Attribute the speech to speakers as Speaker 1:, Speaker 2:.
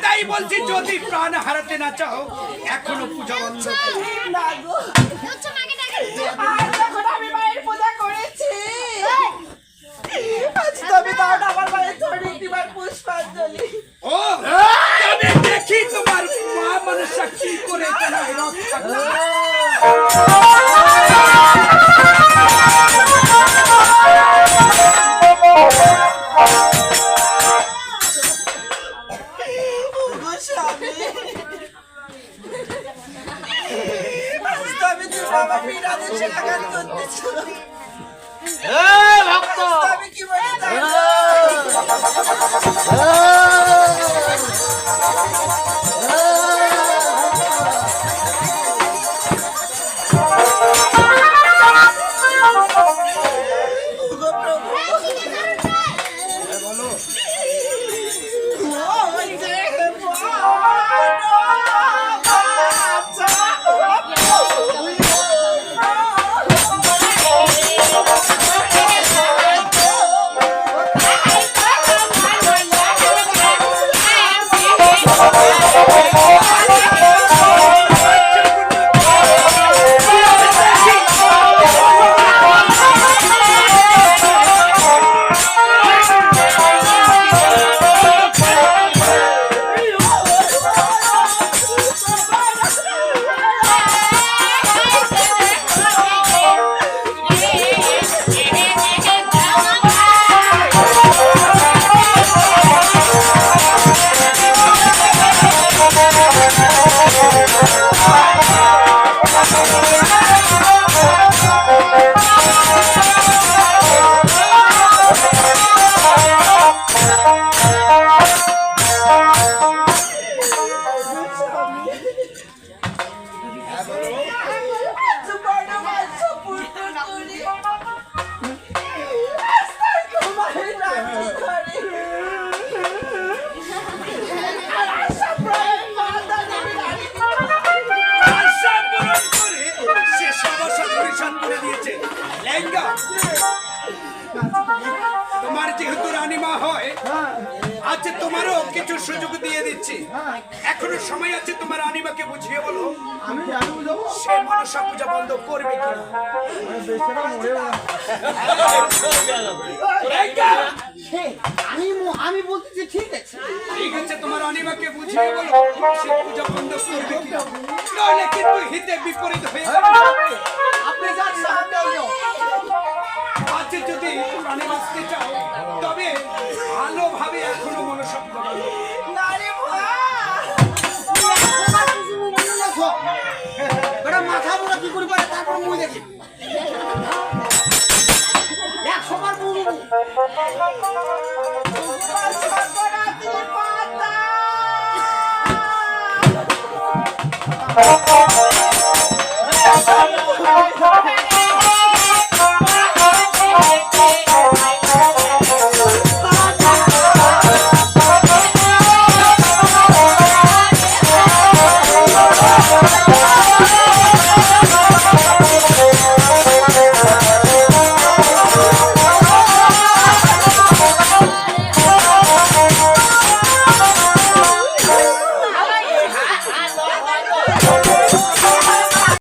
Speaker 1: তাই বলছি যদি প্রাণ হারাতে না চাও এখনো পূজা বন্ধ না গো। আমি মায়ের পূজা করেছি, আজ তবে দাও না আমার মায়ের চরণে দিবার পুষ্পাঞ্জলি। ও তবে দেখি তোমার মা মনসা কি করে তোমায় রক্ষা করে।
Speaker 2: Oh,
Speaker 1: যেহেতু রানীমা হয়, আচ্ছা তোমারও কিছু সুযোগ দিয়ে দিচ্ছি। এখনো সময় আছে, তোমার রানীমাকে বুঝিয়ে বলো
Speaker 2: আমি জানি বুঝাবো
Speaker 1: সে মনসা পূজা বন্ধ করবে কিনা।
Speaker 2: বেচারা মরে না আমি বলতেছি ঠিক আছে
Speaker 1: ঠিক আছে, তোমার রানীমাকে বুঝিয়ে বলো সে পূজা বন্ধ করবে কিনা, নইলে কিন্তু হিতে বিপরীত হয়ে যাবে।
Speaker 2: আপনি যান সাহায্য
Speaker 1: আচ্ছা যদি প্রাণে বাঁচতে চাও তবে ভালোভাবে এখনো মনসা পূজা বন্ধ।
Speaker 3: না রে মা,
Speaker 2: মাথা মোড়া কি করি পারে তারপর মুই দেখি 100 বার বলবো
Speaker 3: তোমার সর্বরাত্রি মাতা।